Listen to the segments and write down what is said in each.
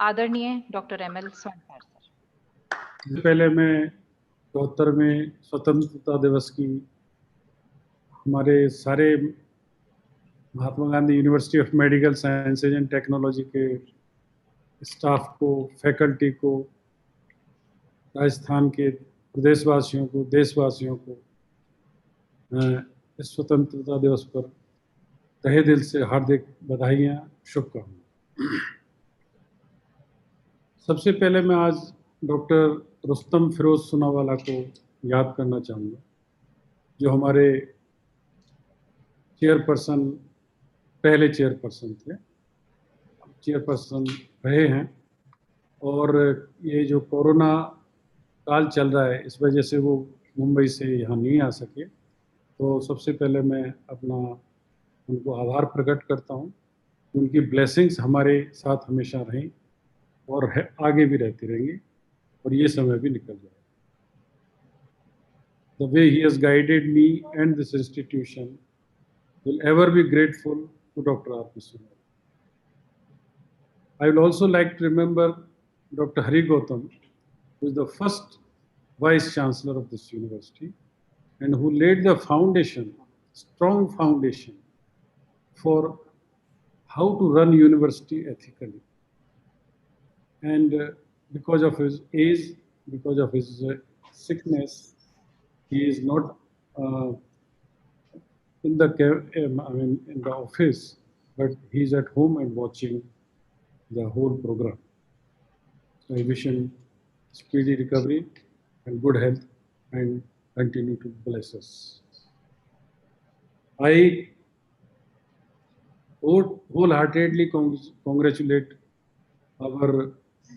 आदरणीय doctor ML Sonkar sir. पहले मैं 74वें स्वतंत्रता दिवस की हमारे सारे Mahatma Gandhi university of medical sciences and technology के स्टाफ को, फैकल्टी को, राजस्थान के प्रदेशवासियों को, देशवासियों को इस स्वतंत्रता दिवस पर तहे दिल से हार्दिक बधाइयाँ, शुभकामनाएं। सबसे पहले मैं आज डॉक्टर रुस्तम फिरोज सोनावाला को याद करना चाहूँगा, जो हमारे चेयरपर्सन, पहले चेयरपर्सन थे, चेयरपर्सन रहे हैं। और ये जो कोरोना काल चल रहा है, इस वजह से वो मुंबई से यहाँ नहीं आ सके, तो सबसे पहले मैं अपना उनको आभार प्रकट करता हूँ। उनकी ब्लेसिंग्स हमारे साथ हमेशा रहें और आगे भी रहती रहेंगी, और ये समय भी निकल जाएगा। The way he has guided me and this institution will ever be grateful to Dr. R. P. Sonowalu. I will also like to remember Dr. Hari Gautam, who is the first Vice Chancellor of this university and who laid the foundation, strong foundation, for how to run university ethically. And because of his age, because of his sickness, he is not in the office, but he is at home and watching the whole program. So I wish him speedy recovery and good health and continue to bless us. I wholeheartedly congratulate our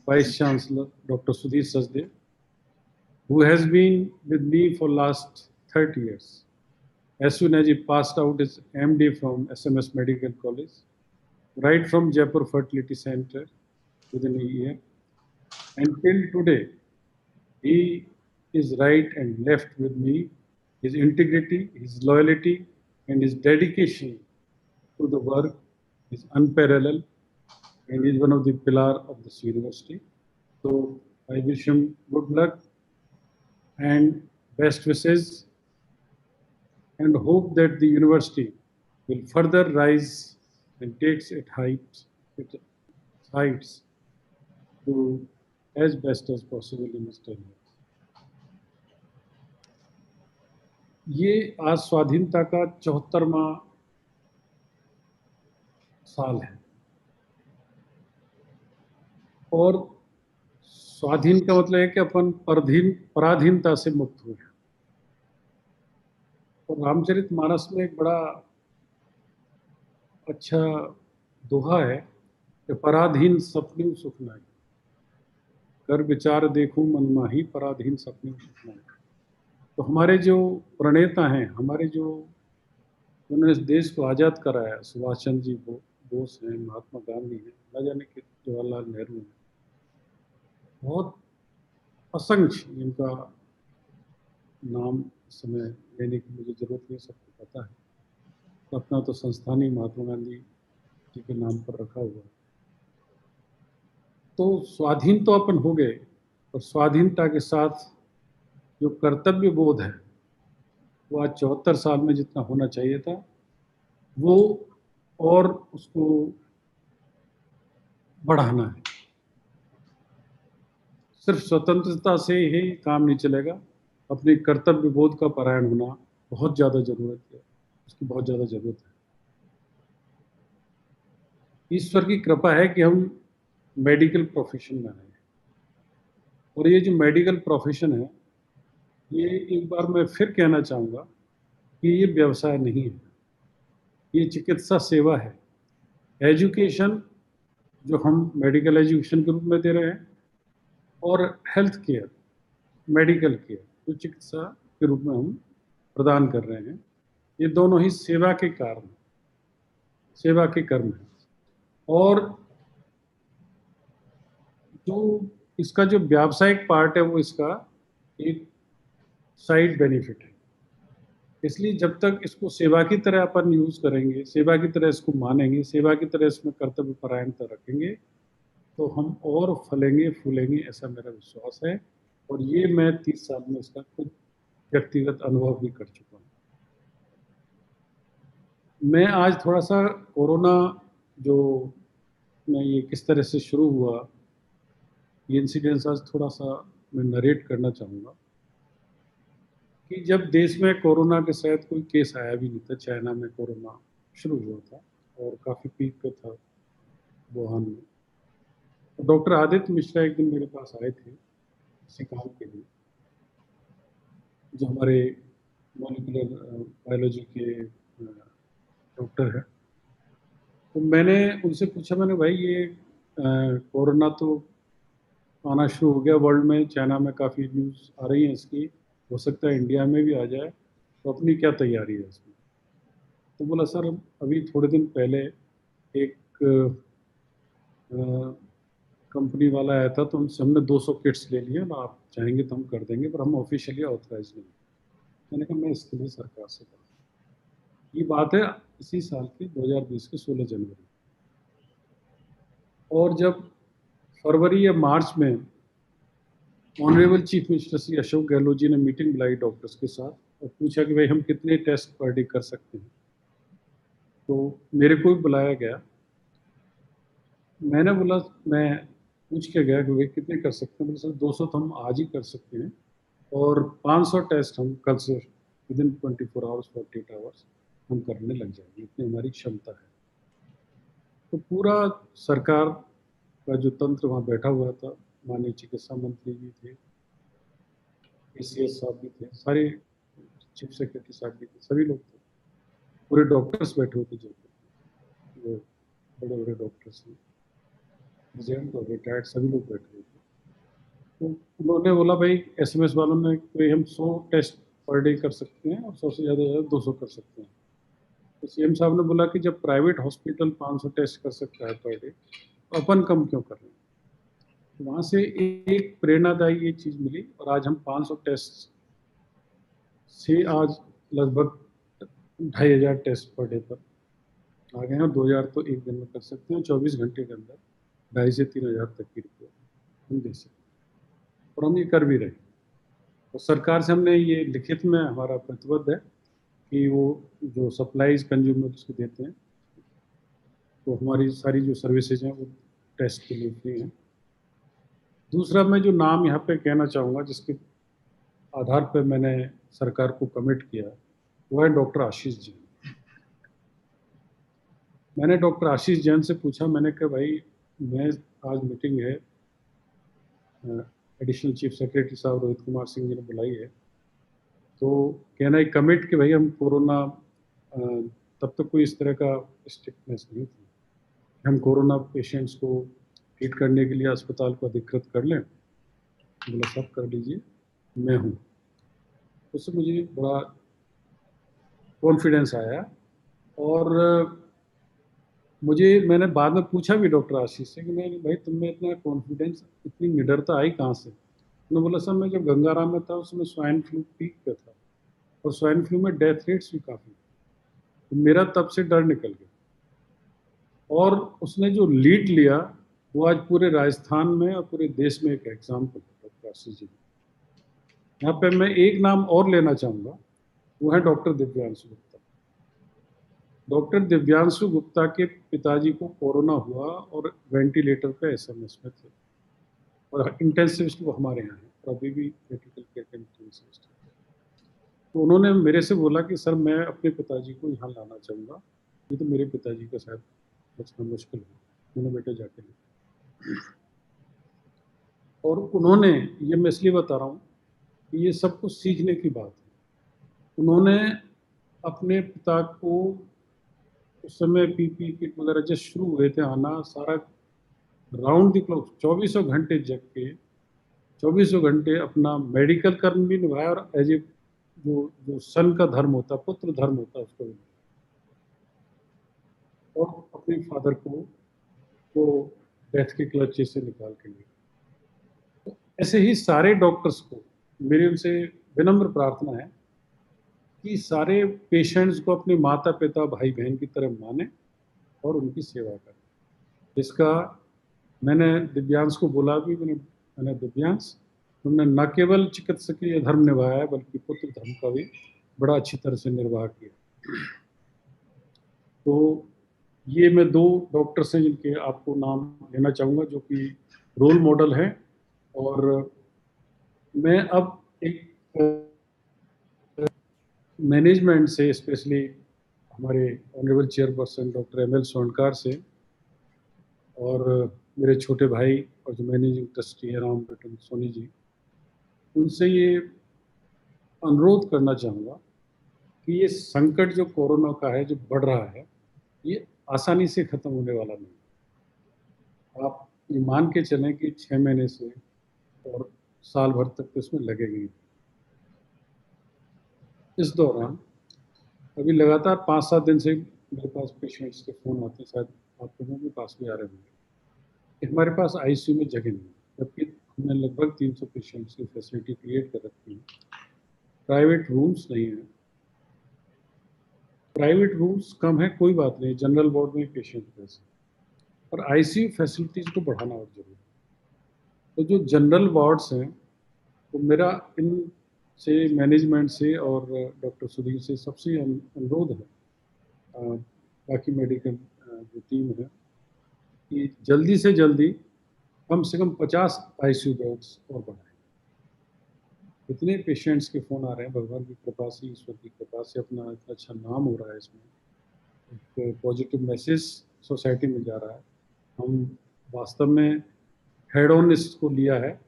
Vice Chancellor, Dr. Sudhir Sachdev, who has been with me for last 30 years. As soon as he passed out his MD from SMS Medical College, right from Jaipur Fertility Center within a year, until today, he is right and left with me. His integrity, his loyalty, and his dedication to the work is unparalleled, and he is one of the pillars of this university. So I wish him good luck and best wishes, and hope that the university will further rise and takes its heights to as best as possible in its tenure. ये आज स्वाधीनता का 74वां साल है, और स्वाधीन का मतलब है कि अपन पराधीनता से मुक्त हुए। और रामचरितमानस में एक बड़ा अच्छा दोहा है कि पराधीन सपने सुख नाई, कर विचार देखूं मन माही, पराधीन सपने सुख नाई। तो हमारे जो प्रणेता हैं, हमारे जो उन्होंने इस देश को आज़ाद कराया, सुभाष चंद्र जी बोस हैं, महात्मा गांधी हैं, न जाने कि जवाहरलाल नेहरू हैं, बहुत असंख्य इनका नाम समय लेने की मुझे जरूरत नहीं, सबको पता है। तो अपना तो संस्थान ही महात्मा गांधी जी के नाम पर रखा हुआ है। तो स्वाधीन तो अपन हो गए, और स्वाधीनता के साथ जो कर्तव्य बोध है वो आज 74 साल में जितना होना चाहिए था, वो और उसको बढ़ाना है। सिर्फ स्वतंत्रता से ही काम नहीं चलेगा, अपने कर्तव्य बोध का परायण होना बहुत ज़्यादा जरूरत है, उसकी बहुत ज़्यादा जरूरत है। ईश्वर की कृपा है कि हम मेडिकल प्रोफेशन में आए, और ये जो मेडिकल प्रोफेशन है, ये एक बार मैं फिर कहना चाहूँगा कि ये व्यवसाय नहीं है, ये चिकित्सा सेवा है। एजुकेशन जो हम मेडिकल एजुकेशन के रूप में दे रहे हैं, और हेल्थ केयर, मेडिकल केयर जो चिकित्सा के रूप में हम प्रदान कर रहे हैं, ये दोनों ही सेवा के कारण, सेवा के कर्म है। और जो इसका जो व्यावसायिक पार्ट है, वो इसका एक साइड बेनिफिट है। इसलिए जब तक इसको सेवा की तरह अपन यूज करेंगे, सेवा की तरह इसको मानेंगे, सेवा की तरह इसमें कर्तव्य परायणता रखेंगे, तो हम और फलेंगे फूलेंगे, ऐसा मेरा विश्वास है। और ये मैं 30 साल में इसका खुद व्यक्तिगत अनुभव भी कर चुका हूँ। मैं आज थोड़ा-सा कोरोना जो मैं ये किस तरह से शुरू हुआ, ये इंसिडेंस आज थोड़ा-सा मैं नरेट करना चाहूँगा कि जब देश में कोरोना के शायद कोई केस आया भी नहीं था, चाइना में कोरोना शुरू हुआ था और काफ़ी पीक पे था वुहान में। तो डॉक्टर आदित्य मिश्रा एक दिन मेरे पास आए थे, किसी काम के लिए, जो हमारे मॉलिक्यूलर बायोलॉजी के डॉक्टर हैं। तो मैंने उनसे पूछा, मैंने भाई ये कोरोना तो आना शुरू हो गया वर्ल्ड में, चाइना में काफ़ी न्यूज़ आ रही है इसकी, हो सकता है इंडिया में भी आ जाए, तो अपनी क्या तैयारी है इसमें? तो बोला सर अभी थोड़े दिन पहले एक कंपनी वाला आया था, तो उनसे हमने 200 किट्स ले लिए, आप चाहेंगे तो हम कर देंगे, पर हम ऑफिशियली ऑथराइज नहीं। मैंने कहा मैं इसके लिए सरकार से बात, ये बात है इसी साल की 2020 के 16 जनवरी। और जब फरवरी या मार्च में honourable chief minister Shri Ashok Gehlot ji ने मीटिंग बुलाई डॉक्टर्स के साथ और पूछा कि भाई हम कितने टेस्ट पर डे कर सकते हैं, तो मेरे को भी बुलाया गया। मैंने बोला, मैं पूछ के गया कि भाई कितने कर सकते हैं? बोले सर 200 तो हम आज ही कर सकते हैं और 500 टेस्ट हम कल से विद इन 24 आवर्स 48 आवर्स हम करने लग जाएंगे, इतनी हमारी क्षमता है। तो पूरा सरकार का जो तंत्र वहाँ बैठा हुआ था, माननीय चिकित्सा मंत्री जी थे, एसीएस साहब भी थे, सारे चीफ सेक्रेटरी साहब भी थे, सभी लोग थे, पूरे डॉक्टर्स बैठे हुए थे, जो बड़े बड़े डॉक्टर्स हैं, प्रेसिडेंट और रिटायर्ड सभी लोग बैठे हुए थे। तो उन्होंने बोला भाई एसएमएस वालों ने कोई हम 100 टेस्ट पर डे कर सकते हैं और 100 से ज़्यादा 200 कर सकते हैं। तो सीएम साहब ने बोला कि जब प्राइवेट हॉस्पिटल 500 टेस्ट कर सकता है पर डे, तो अपन कम क्यों कर रहे हैं? तो वहाँ से एक प्रेरणादायी ये चीज़ मिली और आज हम 500 टेस्ट से आज लगभग 2500 टेस्ट पर डे पर आ गए हैं। 2000 तो एक दिन में कर सकते हैं, 24 घंटे के अंदर 2,500 से 3,000 तक की रिपोर्ट हम दे सकते हैं और हम ये कर भी रहे हैं। तो सरकार से हमने ये लिखित में हमारा प्रतिबद्ध है कि वो जो सप्लाईज कंज्यूमर्स को देते हैं, तो हमारी सारी जो सर्विसेज हैं वो टेस्ट के लिए फ्री हैं। दूसरा मैं जो नाम यहाँ पे कहना चाहूँगा जिसके आधार पर मैंने सरकार को कमिट किया, वो है डॉक्टर आशीष जैन। मैंने डॉक्टर आशीष जैन से पूछा, मैंने कहा भाई मैं आज मीटिंग है, एडिशनल चीफ सेक्रेटरी साहब रोहित कुमार सिंह जी ने बुलाई है, तो कहना एक कमिट कि भाई हम कोरोना, तब तक कोई इस तरह का स्ट्रिक्टनेस नहीं थी, हम कोरोना पेशेंट्स को ट्रीट करने के लिए अस्पताल को अधिकृत कर लें। बोला सब कर लीजिए, मैं हूँ। उससे मुझे बड़ा कॉन्फिडेंस आया और मैंने बाद में पूछा भी डॉक्टर आशीष से कि मैं भाई तुम में इतना कॉन्फिडेंस, इतनी निडरता आई कहाँ से? उन्होंने बोला सर मैं जब गंगाराम में था उसमें स्वाइन फ्लू पीक पे था और स्वाइन फ्लू में डेथ रेट्स भी काफ़ी, तो मेरा तब से डर निकल गया। और उसने जो लीड लिया वो आज पूरे राजस्थान में और पूरे देश में एक एग्जाम्पल है डॉक्टर आशीष जी। यहाँ पे मैं एक नाम और लेना चाहूँगा, वो है डॉक्टर दिव्यांशु गुप्ता। डॉक्टर दिव्यांशु गुप्ता के पिताजी को कोरोना हुआ और वेंटिलेटर पे एसएमएस में थे और इंटेंसिविस्ट वो हमारे यहाँ हैं और अभी भी क्रिटिकल केयर के इंटेंसिविस्ट हैं। तो उन्होंने मेरे से बोला कि सर मैं अपने पिताजी को यहाँ लाना चाहूँगा, नहीं तो मेरे पिताजी का शायद बचना मुश्किल है। मैंने बेटे जाके लिया और उन्होंने, ये मैं इसलिए बता रहा हूँ कि ये सब कुछ सीखने की बात है। उन्होंने अपने पिता को उस समय पीपी किट वगैरह जब शुरू हुए थे आना, सारा राउंड द क्लॉक 24 घंटे जग के 24 घंटे अपना मेडिकल कर्म भी निभाया और एज ए जो जो सन का धर्म होता है, पुत्र धर्म होता है, उसको भी, और अपने फादर को वो डेथ के क्लचे से निकाल के लिए। तो ऐसे ही सारे डॉक्टर्स को मेरी उनसे विनम्र प्रार्थना है कि सारे पेशेंट्स को अपने माता पिता भाई बहन की तरह माने और उनकी सेवा करें। इसका मैंने दिव्यांश को बोला भी, मैंने दिव्यांश, तुमने न केवल चिकित्सकीय धर्म निभाया है बल्कि पुत्र धर्म का भी बड़ा अच्छी तरह से निर्वाह किया। तो ये मैं दो डॉक्टर्स हैं जिनके आपको नाम लेना चाहूँगा, जो कि रोल मॉडल हैं। और मैं अब एक मैनेजमेंट से, स्पेशली हमारे honourable chairperson doctor M L Swarnkar से, और मेरे छोटे भाई और जो मैनेजिंग ट्रस्टी है राम रतन सोनी जी, उनसे ये अनुरोध करना चाहूँगा कि ये संकट जो कोरोना का है, जो बढ़ रहा है, ये आसानी से खत्म होने वाला नहीं। आप ये मान के चलें कि 6 महीने से और साल भर तक तो इसमें लगेगी। इस दौरान अभी लगातार 5-7 दिन से मेरे पास पेशेंट्स के फ़ोन आते हैं, शायद आप लोगों के पास भी आ रहे होंगे कि हमारे पास आईसीयू में जगह नहीं है, जबकि हमने लगभग 300 पेशेंट्स की फैसिलिटी क्रिएट कर रखी है। प्राइवेट रूम्स नहीं है, प्राइवेट रूम्स कम है, कोई बात नहीं, जनरल वार्ड में पेशेंट वैसे, और आईसीयू फैसिलिटीज़ को बढ़ाना और जरूरी है। तो जो जनरल वार्ड्स हैं, तो मेरा इन से, मैनेजमेंट से और डॉक्टर सुधीर से सबसे अनुरोध है, बाकी मेडिकल जो टीम है, कि जल्दी से जल्दी कम से कम 50 आईसीयू बेड्स और बढ़ाएं। इतने पेशेंट्स के फ़ोन आ रहे हैं, भगवान की कृपा से, ईश्वर की कृपा से अपना इतना अच्छा नाम हो रहा है, इसमें एक पॉजिटिव मैसेज सोसाइटी में जा रहा है। हम वास्तव में हेड ऑन इसको लिया है,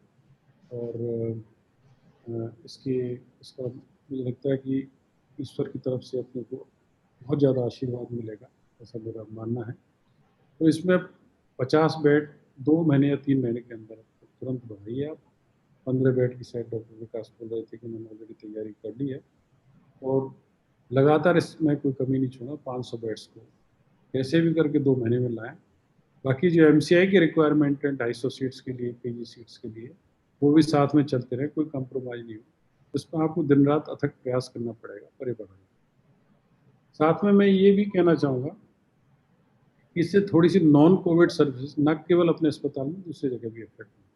और इसका मुझे लगता है कि ईश्वर की तरफ से अपने को बहुत ज़्यादा आशीर्वाद मिलेगा, ऐसा मेरा मानना है। तो इसमें 50 बेड 2 महीने या 3 महीने के अंदर तुरंत बढ़ाइए आप। 15 बेड की शायद डॉक्टर विकास बोल रहे थे कि मैंने ऑलरेडी तैयारी कर ली है, और लगातार इसमें कोई कमी नहीं छोड़ा। 500 बेड्स को कैसे भी करके 2 महीने में लाएं। बाकी जो एमसीआई की रिक्वायरमेंट है 250 सीट्स के लिए, पीजी सीट्स के लिए, वो भी साथ में चलते रहे, कोई कंप्रोमाइज़ नहीं हो। इसमें आपको दिन रात अथक प्रयास करना पड़ेगा, परे बढ़ाने। साथ में मैं ये भी कहना चाहूँगा, इससे थोड़ी सी नॉन कोविड सर्विस न केवल अपने अस्पताल में, दूसरी जगह भी इफेक्ट है।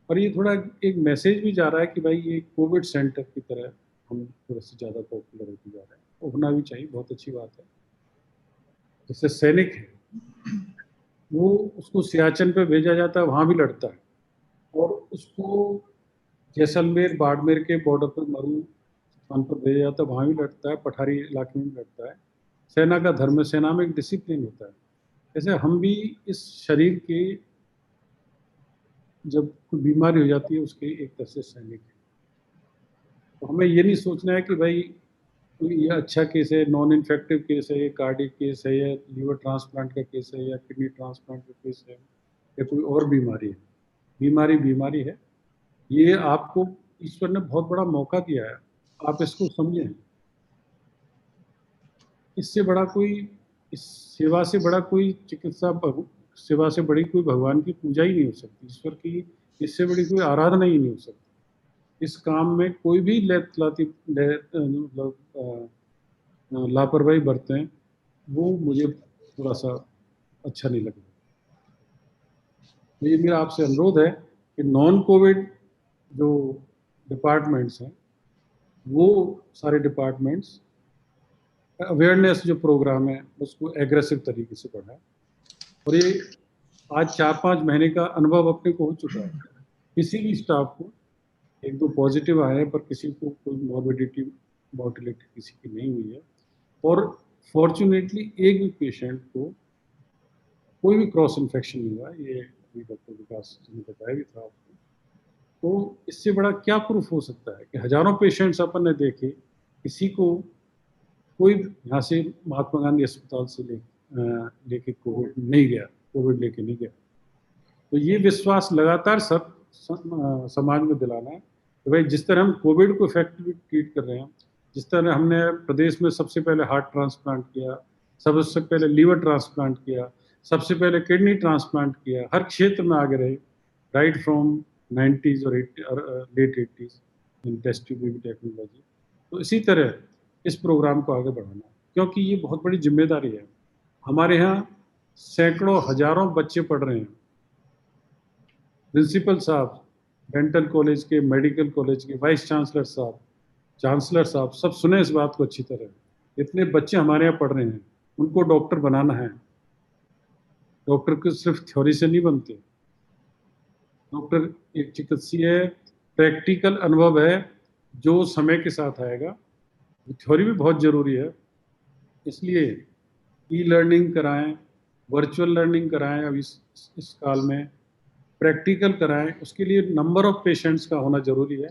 और ये थोड़ा एक मैसेज भी जा रहा है कि भाई ये कोविड सेंटर की तरह हम थोड़े से ज़्यादा पॉपुलर होते जा रहे हैं। होना भी चाहिए, बहुत अच्छी बात है। जैसे सैनिक है, वो उसको सियाचिन पे भेजा जाता है, वहाँ भी लड़ता है, और उसको जैसलमेर बाड़मेर के बॉर्डर पर मरू स्थान पर भेजा जाता है, वहाँ भी लड़ता है, पठारी इलाके में भी लड़ता है। सेना का धर्म है, सेना में एक डिसिप्लिन होता है। जैसे हम भी इस शरीर के, जब कोई बीमारी हो जाती है, उसके एक तरह से सैनिक है। तो हमें ये नहीं सोचना है कि भाई ये अच्छा केस है, नॉन इन्फेक्टिव केस है, कार्डिक केस है, या लीवर ट्रांसप्लांट का केस है, या किडनी ट्रांसप्लांट का केस है, या कोई और बीमारी है। बीमारी बीमारी है। ये आपको ईश्वर ने बहुत बड़ा मौका दिया है, आप इसको समझें। इससे बड़ा कोई, इस सेवा से बड़ा कोई चिकित्सा, सेवा से बड़ी कोई भगवान की पूजा ही नहीं हो सकती, ईश्वर की इससे बड़ी कोई आराधना ही नहीं हो सकती। इस काम में कोई भी मतलब लापरवाही बरतें, वो मुझे थोड़ा सा अच्छा नहीं लगता। तो ये मेरा आपसे अनुरोध है कि नॉन कोविड जो डिपार्टमेंट्स हैं, वो सारे डिपार्टमेंट्स अवेयरनेस जो प्रोग्राम है उसको एग्रेसिव तरीके से बढ़ाएं। और ये आज 4-5 महीने का अनुभव अपने को हो चुका है। किसी भी स्टाफ को 1-2 पॉजिटिव आए हैं, पर किसी को कोई मॉर्बिडिटी, मॉर्टिलिटी किसी की नहीं हुई है। और फॉर्चुनेटली एक भी पेशेंट को कोई भी क्रॉस इन्फेक्शन नहीं हुआ, ये अभी डॉक्टर विकास जी ने बताया भी था आपको। तो इससे बड़ा क्या प्रूफ हो सकता है कि हजारों पेशेंट्स अपन ने देखे, किसी को कोई यहाँ से महात्मा गांधी अस्पताल से लेके कोविड नहीं गया, कोविड लेके नहीं गया। तो ये विश्वास लगातार सब समाज में दिलाना है कि भाई जिस तरह हम कोविड को इफेक्टिवली ट्रीट कर रहे हैं, जिस तरह हमने प्रदेश में सबसे पहले हार्ट ट्रांसप्लांट किया, सबसे पहले लीवर ट्रांसप्लांट किया, सबसे पहले किडनी ट्रांसप्लांट किया, हर क्षेत्र में आगे रहे, राइट फ्रॉम 90s और लेट 80s इन टेस्ट ट्यूब टेक्नोलॉजी। तो इसी तरह इस प्रोग्राम को आगे बढ़ाना, क्योंकि ये बहुत बड़ी जिम्मेदारी है। हमारे यहाँ सैकड़ों हजारों बच्चे पढ़ रहे हैं, प्रिंसिपल साहब, डेंटल कॉलेज के, मेडिकल कॉलेज के वाइस चांसलर साहब, चांसलर साहब, सब सुने इस बात को अच्छी तरह। इतने बच्चे हमारे यहाँ पढ़ रहे हैं, उनको डॉक्टर बनाना है। डॉक्टर को सिर्फ थ्योरी से नहीं बनते। डॉक्टर एक चिकित्सीय है, प्रैक्टिकल अनुभव है जो समय के साथ आएगा। थ्योरी भी बहुत जरूरी है, इसलिए ई लर्निंग कराएं, वर्चुअल लर्निंग कराएं, अब इस काल में प्रैक्टिकल कराएं। उसके लिए नंबर ऑफ पेशेंट्स का होना जरूरी है।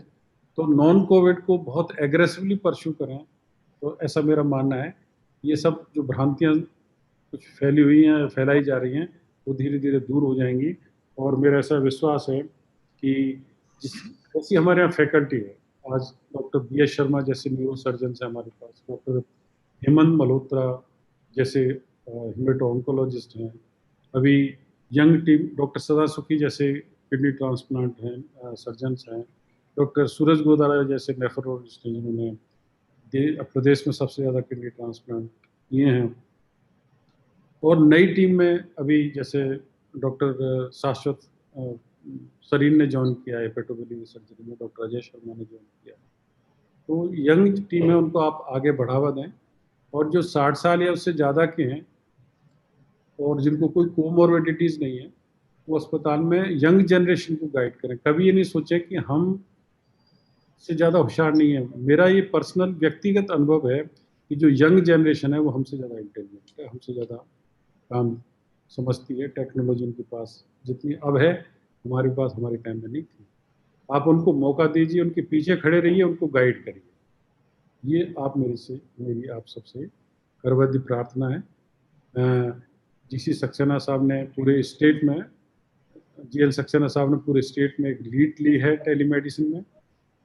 तो नॉन कोविड को बहुत एग्रेसिवली परस्यू करें, तो ऐसा मेरा मानना है। ये सब जो भ्रांतियां कुछ फैली हुई हैं, फैलाई जा रही हैं, वो धीरे धीरे दूर हो जाएंगी। और मेरा ऐसा विश्वास है कि जिस जैसी हमारे यहाँ फैकल्टी है, आज डॉक्टर बी एस शर्मा जैसे न्यूरो सर्जन है हमारे पास, डॉक्टर हेमंत मल्होत्रा जैसे हिमेटो ऑन्कोलॉजिस्ट हैं, अभी यंग टीम डॉक्टर सदा सुखी जैसे किडनी ट्रांसप्लांट हैं सर्जन्स हैं, डॉक्टर सूरज गोदारा जैसे नेफ्रोलॉजिस्ट हैं जिन्होंने प्रदेश में सबसे ज़्यादा किडनी ट्रांसप्लांट किए हैं। और नई टीम में अभी जैसे डॉक्टर शाश्वत सरीन ने ज्वाइन किया है हेपेटोबिलियरी सर्जरी में, डॉक्टर अजय शर्मा ने ज्वाइन किया। तो यंग टीम है, उनको आप आगे बढ़ावा दें। और जो 60 साल या उससे ज़्यादा के हैं और जिनको कोई कोमोर्बिडिटीज़ नहीं है, वो अस्पताल में यंग जनरेशन को गाइड करें। कभी ये नहीं सोचें कि हम से ज़्यादा होशियार नहीं है। मेरा ये पर्सनल व्यक्तिगत अनुभव है कि जो यंग जनरेशन है वो हमसे ज़्यादा इंटेलिजेंट है, हमसे ज़्यादा काम समझती है। टेक्नोलॉजी उनके पास जितनी अब है, हमारे पास हमारे टाइम में नहीं थी। आप उनको मौका दीजिए, उनके पीछे खड़े रहिए, उनको गाइड करिए। ये आप मेरी आप सबसे करवद्दी प्रार्थना है। जीसी सक्सेना साहब ने पूरे स्टेट में, जीएल सक्सेना साहब ने पूरे स्टेट में एक लीड ली है टेलीमेडिसिन में,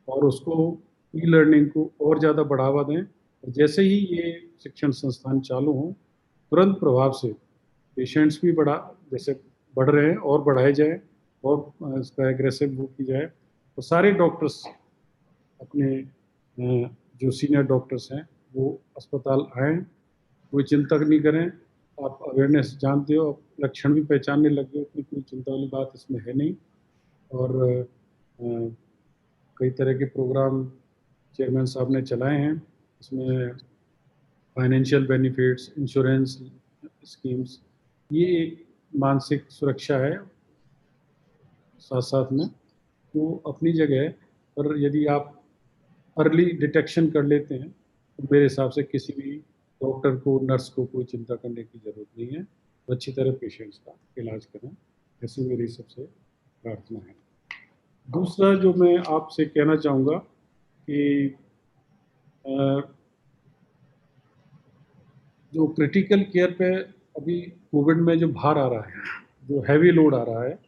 और उसको ई लर्निंग को और ज़्यादा बढ़ावा दें। और जैसे ही ये शिक्षण संस्थान चालू हों, तुरंत प्रभाव से पेशेंट्स भी जैसे बढ़ रहे हैं और बढ़ाए जाए, और इसका एग्रेसिव वो की जाए। तो सारे डॉक्टर्स अपने जो सीनियर डॉक्टर्स हैं वो अस्पताल आएँ, कोई चिंता नहीं करें। आप अवेयरनेस जानते हो, आप लक्षण भी पहचानने लग गए, इतनी कोई चिंता वाली बात इसमें है नहीं। और कई तरह के प्रोग्राम चेयरमैन साहब ने चलाए हैं, इसमें फाइनेंशियल बेनिफिट्स, इंश्योरेंस स्कीम्स, ये एक मानसिक सुरक्षा है साथ साथ में, वो अपनी जगह है। पर यदि आप अर्ली डिटेक्शन कर लेते हैं तो मेरे हिसाब से किसी भी डॉक्टर को, नर्स को कोई चिंता करने की ज़रूरत नहीं है। तो अच्छी तरह पेशेंट्स का इलाज करें, ऐसी मेरी सबसे प्रार्थना है। दूसरा जो मैं आपसे कहना चाहूँगा कि जो क्रिटिकल केयर पे अभी कोविड में जो भार आ रहा है, जो हैवी लोड आ रहा है,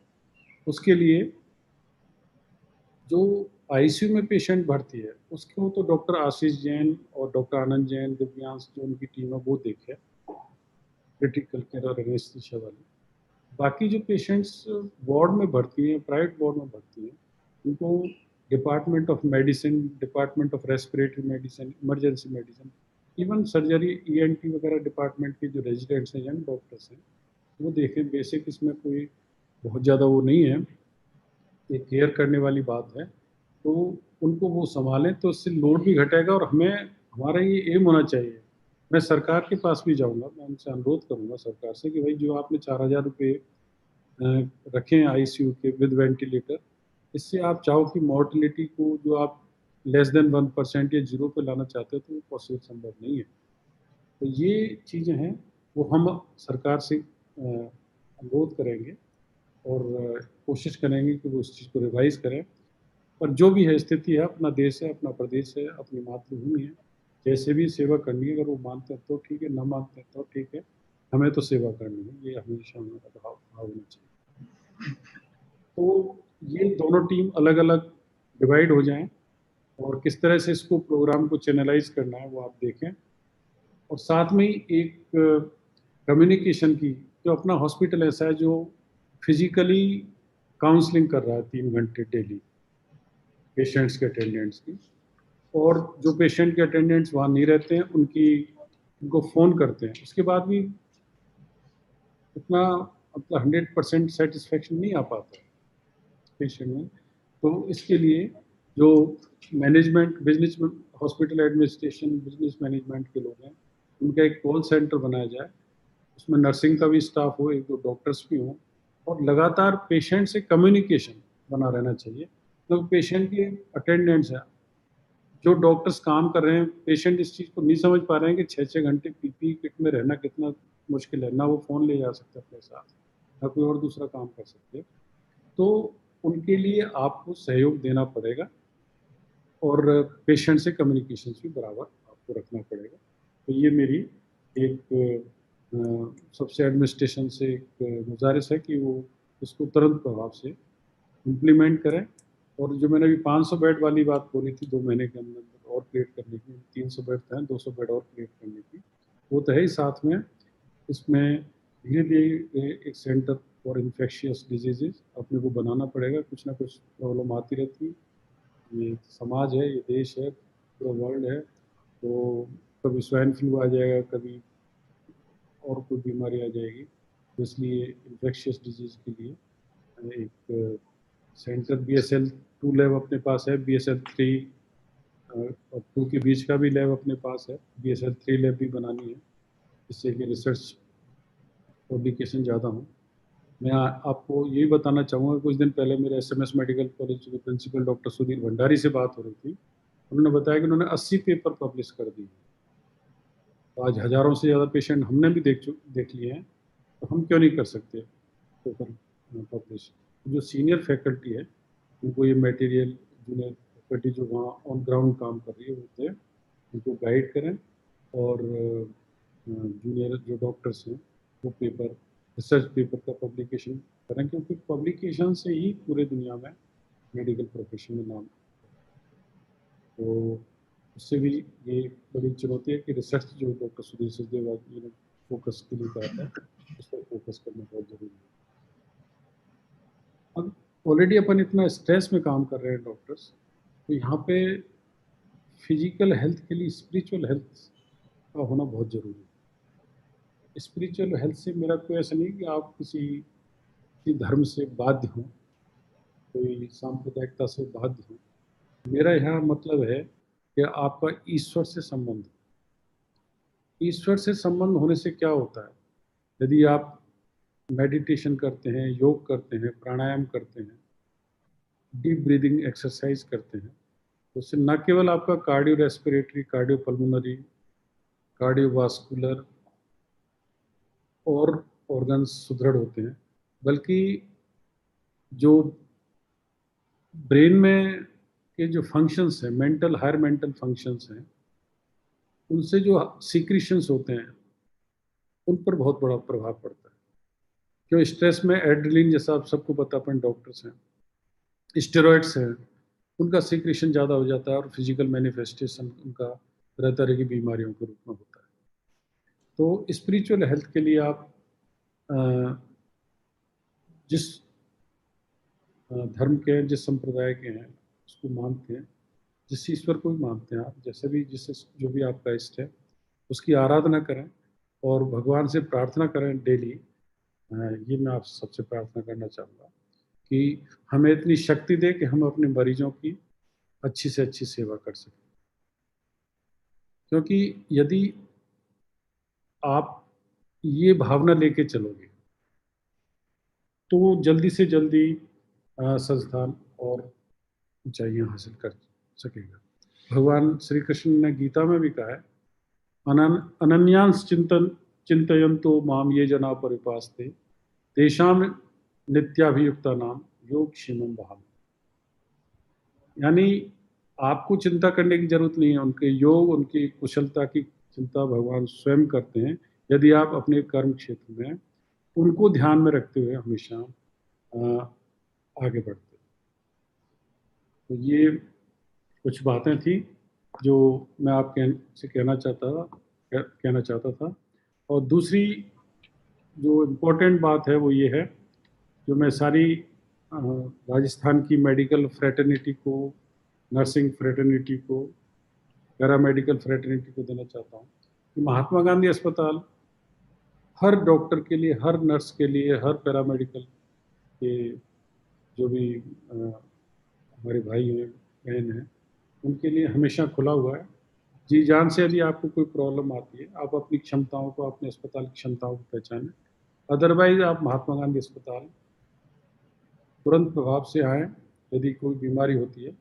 उसके लिए जो आईसीयू में पेशेंट भर्ती है उसको तो डॉक्टर आशीष जैन और डॉक्टर आनंद जैन, दिव्यांश जो उनकी टीम है वो देखे, क्रिटिकल केयर और एनेस्थीसिया वाली। बाकी जो पेशेंट्स वार्ड में भर्ती हैं, प्राइवेट वार्ड में भर्ती हैं, उनको department of medicine, department of respiratory medicine, emergency medicine, even surgery, ENT वगैरह डिपार्टमेंट के जो रेजिडेंट्स हैं, यंग डॉक्टर्स हैं, वो देखें। बेसिक इसमें कोई बहुत ज़्यादा वो नहीं है, ये केयर करने वाली बात है। तो उनको वो संभालें तो इससे लोड भी घटेगा। और हमारा ये एम होना चाहिए, मैं सरकार के पास भी जाऊंगा, मैं उनसे अनुरोध करूंगा सरकार से कि भाई जो आपने 4,000 रुपये रखे हैं आईसीयू के विद वेंटिलेटर, इससे आप चाहो कि मॉर्टिलिटी को जो आप लेस देन 1% या 0 पे लाना चाहते हो, तो वो पॉसिबल संभव नहीं है। तो ये चीज़ें हैं, वो हम सरकार से अनुरोध करेंगे और कोशिश करेंगे कि वो उस चीज़ को रिवाइज करें। पर जो भी है स्थिति है, अपना देश है, अपना प्रदेश है, अपनी मातृभूमि है, जैसे भी सेवा करनी है, अगर वो मानते हैं तो ठीक है, न मानते हैं तो ठीक है, हमें तो सेवा करनी है, ये हमेशा हमारा भाव होना चाहिए। तो ये दोनों टीम अलग अलग डिवाइड हो जाएं, और किस तरह से इसको प्रोग्राम को चैनलाइज करना है वो आप देखें। और साथ में ही एक कम्युनिकेशन की, जो अपना हॉस्पिटल ऐसा है जो फिजिकली काउंसलिंग कर रहा है 3 घंटे डेली पेशेंट्स के अटेंडेंट्स की, और जो पेशेंट के अटेंडेंट्स वहाँ नहीं रहते हैं उनको फ़ोन करते हैं, उसके बाद भी उतना मतलब 100% सेटिस्फेक्शन नहीं आ पाता। पेशेंट में। तो इसके लिए जो management, business, hospital administration, business management के लोग हैं, उनका एक कॉल सेंटर बनाया जाए, उसमें नर्सिंग का भी स्टाफ हो, एक दो डॉक्टर्स भी हों, और लगातार पेशेंट से कम्युनिकेशन बना रहना चाहिए। तो पेशेंट के अटेंडेंट्स हैं, जो डॉक्टर्स काम कर रहे हैं, पेशेंट इस चीज़ को नहीं समझ पा रहे हैं कि 6-6 घंटे पीपीई किट में रहना कितना मुश्किल है। ना वो फ़ोन ले जा सकते अपने साथ, ना कोई और दूसरा काम कर सकते। तो उनके लिए आपको सहयोग देना पड़ेगा और पेशेंट से कम्युनिकेशन भी बराबर आपको रखना पड़ेगा। तो ये मेरी एक सबसे एडमिनिस्ट्रेशन से एक गुजारिश है कि वो इसको तुरंत प्रभाव से इम्प्लीमेंट करें। और जो मैंने अभी 500 बेड वाली बात बोली थी 2 महीने के अंदर और क्रिएट करने की, 300 बेड हैं, 200 बेड और क्रिएट करने की, वो तो है ही। साथ में इसमें धीरे धीरे एक सेंटर फॉर इन्फेक्शियस डिजीजेज अपने को बनाना पड़ेगा। कुछ ना कुछ प्रॉब्लम आती रहती है, ये समाज है, ये देश है, पूरा वर्ल्ड है। तो कभी स्वाइन फ्लू आ जाएगा, कभी और कोई बीमारी आ जाएगी। तो इसलिए इन्फेक्शियस डिजीज के लिए एक सेंटर BSL 2 लैब अपने पास है, BSL 3 और 2 के बीच का भी लैब अपने पास है, BSL 3 लैब भी बनानी है, जिससे कि रिसर्च पब्लिकेशन ज़्यादा हो। मैं आपको यही बताना चाहूँगा, कुछ दिन पहले मेरे SMS मेडिकल कॉलेज के प्रिंसिपल डॉक्टर सुधीर भंडारी से बात हो रही थी। उन्होंने बताया कि उन्होंने 80 पेपर पब्लिश कर दिए। तो आज हज़ारों से ज़्यादा पेशेंट हमने भी देख लिए हैं, तो हम क्यों नहीं कर सकते पेपर पब्लिश। जो सीनियर फैकल्टी है उनको ये मटेरियल, जूनियर फैकल्टी जो वहाँ ऑन ग्राउंड काम कर रही है होते हैं, उनको गाइड करें। और जूनियर जो डॉक्टर्स हैं वो पेपर, रिसर्च पेपर का पब्लिकेशन करें, क्योंकि पब्लिकेशन से ही पूरे दुनिया में मेडिकल प्रोफेशन में नाम। तो उससे भी ये बड़ी चुनौती है कि रिसर्च जो डॉक्टर सुधीर सचदेवा जी ने फोकस के लिए कहा था, उस पर फोकस करना बहुत ज़रूरी है। अब ऑलरेडी अपन इतना स्ट्रेस में काम कर रहे हैं डॉक्टर्स, तो यहाँ पे फिजिकल हेल्थ के लिए स्पिरिचुअल हेल्थ का होना बहुत ज़रूरी है। स्पिरिचुअल हेल्थ से मेरा कोई ऐसा नहीं कि आप किसी धर्म से बाध्य हों, कोई सांप्रदायिकता से बाध्य हों। मेरा यहाँ मतलब है कि आपका ईश्वर से संबंध। ईश्वर से संबंध होने से क्या होता है, यदि आप मेडिटेशन करते हैं, योग करते हैं, प्राणायाम करते हैं, डीप ब्रीदिंग एक्सरसाइज करते हैं, तो उससे न केवल आपका cardio respiratory, cardio pulmonary, cardiovascular और ऑर्गन्स सुदृढ़ होते हैं, बल्कि जो ब्रेन में के जो फंक्शंस हैं, मेंटल, हायर मेंटल फंक्शंस हैं, उनसे जो सीक्रेशंस होते हैं उन पर बहुत बड़ा प्रभाव पड़ता है। क्यों, स्ट्रेस में एड्रेनलिन, जैसा आप सबको पता, अपन डॉक्टर्स हैं, स्टेरॉइड्स हैं, उनका सीक्रेशन ज़्यादा हो जाता है और फिजिकल मैनिफेस्टेशन उनका तरह तरह की बीमारियों के रूप में होता है। तो स्पिरिचुअल हेल्थ के लिए आप जिस धर्म के, जिस संप्रदाय के हैं, उसको मानते हैं, जिस ईश्वर को भी मानते हैं आप, जैसे भी जिससे जो भी आपका इष्ट है, उसकी आराधना करें और भगवान से प्रार्थना करें डेली। ये मैं आप सबसे प्रार्थना करना चाहूँगा कि हमें इतनी शक्ति दे कि हम अपने मरीजों की अच्छी से अच्छी सेवा कर सकें। क्योंकि यदि आप ये भावना लेके चलोगे तो जल्दी से जल्दी संस्थान और ऊंचाइयां हासिल कर सकेगा। भगवान श्री कृष्ण ने गीता में भी कहा है, अनन्यांस चिंतयन्तो माम ये जना परिपास्ते तेषाम नित्याभियुक्ता नाम योग क्षेमम बहाम। यानी आपको चिंता करने की जरूरत नहीं है, उनके योग, उनकी कुशलता की चिंता भगवान स्वयं करते हैं, यदि आप अपने कर्म क्षेत्र में उनको ध्यान में रखते हुए हमेशा आगे बढ़ते। तो ये कुछ बातें थी जो मैं आपसे कहना चाहता था। और दूसरी जो इम्पोर्टेंट बात है वो ये है, जो मैं सारी राजस्थान की मेडिकल फ्रेटर्निटी को, नर्सिंग फ्रेटर्निटी को, पैरामेडिकल फ्रेटर्निटी को देना चाहता हूँ कि महात्मा गांधी अस्पताल हर डॉक्टर के लिए, हर नर्स के लिए, हर पैरामेडिकल के जो भी हमारे भाई हैं, बहन हैं, उनके लिए हमेशा खुला हुआ है। जी जान से यदि आपको कोई प्रॉब्लम आती है, आप अपनी क्षमताओं को, अपने अस्पताल की क्षमताओं को पहचानें। अदरवाइज़ आप महात्मा गांधी अस्पताल तुरंत प्रभाव से आएँ, यदि कोई बीमारी होती है।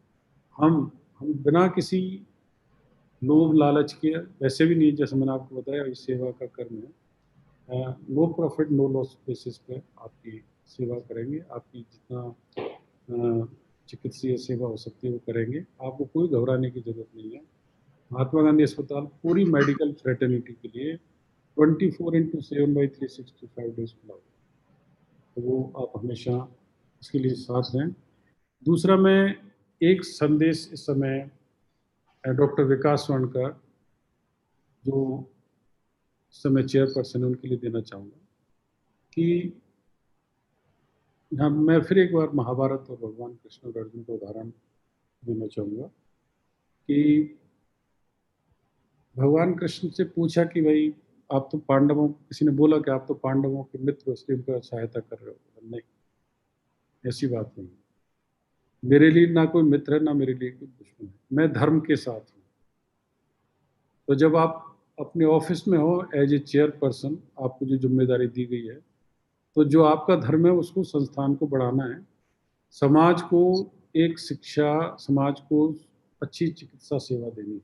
हम बिना किसी लोभ लालच के, वैसे भी नहीं, जैसे मैंने आपको बताया, इस सेवा का कर्म है। No profit no loss basis पे आपकी सेवा करेंगे। आपकी जितना चिकित्सीय सेवा हो सकती है वो करेंगे। आपको कोई घबराने की ज़रूरत नहीं है। महात्मा गांधी अस्पताल पूरी मेडिकल फ्रेटर्निटी के लिए 24/7/365 डेज खुला हुआ है। तो वो आप हमेशा इसके लिए साथ हैं। दूसरा, मैं एक संदेश इस समय डॉक्टर विकास स्वर्णकर, जो इस समय चेयरपर्सन है, उनके लिए देना चाहूँगा कि मैं फिर एक बार महाभारत और भगवान कृष्ण और अर्जुन का उदाहरण देना चाहूँगा कि भगवान कृष्ण से पूछा कि भाई, आप तो पांडवों, किसी ने बोला कि आप तो पांडवों के मित्र हो, इसलिए उनका सहायता कर रहे हो। नहीं, ऐसी बात नहीं। मेरे लिए ना कोई मित्र है, ना मेरे लिए कोई दुश्मन है। मैं धर्म के साथ हूँ। तो जब आप अपने ऑफिस में हो एज ए चेयरपर्सन, आपको जो जिम्मेदारी दी गई है, तो जो आपका धर्म है उसको, संस्थान को बढ़ाना है, समाज को एक शिक्षा, समाज को अच्छी चिकित्सा सेवा देनी है।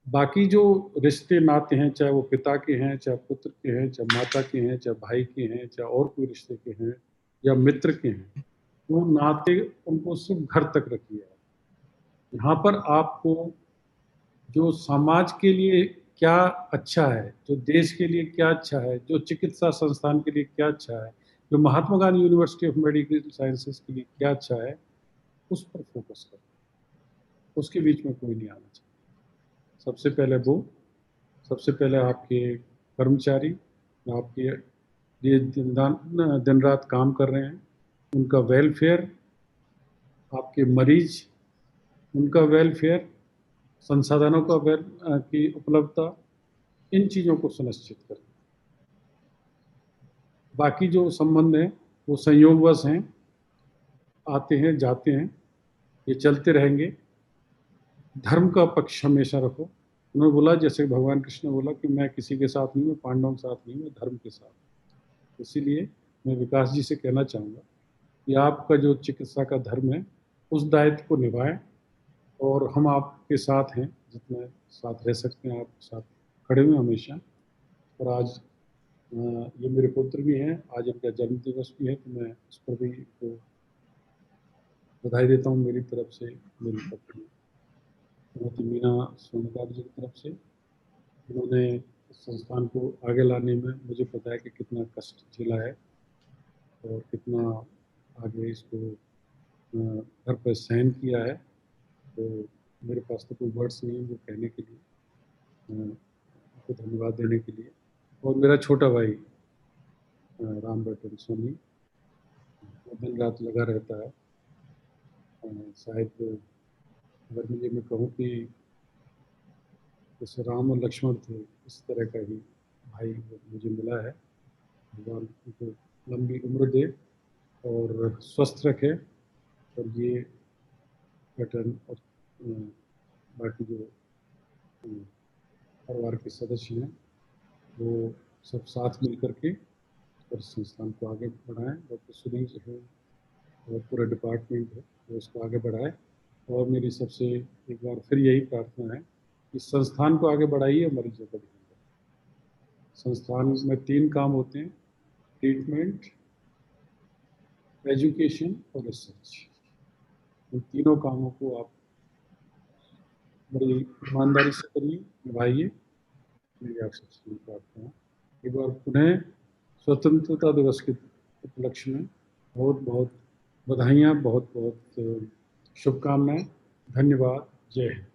बाकी जो रिश्ते नाते हैं, चाहे वो पिता के हैं, चाहे पुत्र के हैं, चाहे माता के हैं, चाहे भाई के हैं, चाहे और कोई रिश्ते के हैं या मित्र के हैं, वो नाते उनको सिर्फ घर तक रखिए। यहाँ पर आपको जो समाज के लिए क्या अच्छा है, जो देश के लिए क्या अच्छा है, जो चिकित्सा संस्थान के लिए क्या अच्छा है, जो Mahatma Gandhi university of medical sciences के लिए क्या अच्छा है, उस पर फोकस करें। उसके बीच में कोई नहीं आना चाहिए। सबसे पहले वो, सबसे पहले आपके कर्मचारी, आपके लिए दिन रात काम कर रहे हैं, उनका वेलफेयर, आपके मरीज, उनका वेलफेयर, संसाधनों का की उपलब्धता, इन चीज़ों को सुनिश्चित करें। बाकी जो संबंध हैं वो संयोगवश हैं, आते हैं जाते हैं, ये चलते रहेंगे। धर्म का पक्ष हमेशा रखो। उन्होंने बोला, जैसे भगवान कृष्ण ने बोला कि मैं किसी के साथ नहीं, मैं पांडवों के साथ नहीं, मैं धर्म के साथ। इसीलिए मैं विकास जी से कहना चाहूँगा कि आपका जो चिकित्सा का धर्म है, उस दायित्व को निभाएं, और हम आपके साथ हैं, जितने साथ रह सकते हैं, आपके साथ खड़े हुए हमेशा। और आज ये मेरे पुत्र भी हैं, आज इनका जन्म दिवस भी है, तो मैं इस पर भी तो बधाई देता हूँ मेरी तरफ से, मेरी पत्नी श्रीमती मीना सोनकर जी की तरफ से। उन्होंने इस संस्थान को आगे लाने में, मुझे पता है कि कितना कष्ट झेला है और कितना आगे इसको घर पर सहन किया है। तो मेरे पास तो कोई वर्ड्स नहीं है वो कहने के लिए, उनको धन्यवाद देने के लिए। और मेरा छोटा भाई राम बटन सोनी, वो दिन रात लगा रहता है। शायद अगर मुझे मैं कहूँ कि जैसे राम और लक्ष्मण थे, इस तरह का ही भाई मुझे मिला है। भगवान उनको लंबी उम्र दे और स्वस्थ रखे। और ये पैटर्न और बाकी जो परिवार के सदस्य हैं, वो सब साथ मिल करके और संस्थान को आगे बढ़ाएं। डॉक्टर सुधीर जो है और पूरा डिपार्टमेंट है वो इसको आगे बढ़ाए। और मेरी सबसे एक बार फिर यही प्रार्थना है कि संस्थान को आगे बढ़ाइए, मरीजों को ध्यान रखें। संस्थान में 3 काम होते हैं: ट्रीटमेंट, एजुकेशन और रिसर्च। इन तीनों कामों को आप बड़ी ईमानदारी से करिए, निभाइए। मेरी आप सबसे प्रार्थना है। एक बार पुनः स्वतंत्रता दिवस के उपलक्ष्य में बहुत बहुत बधाइयाँ, बहुत बहुत शुभकामनाएं। धन्यवाद। जय हिंद।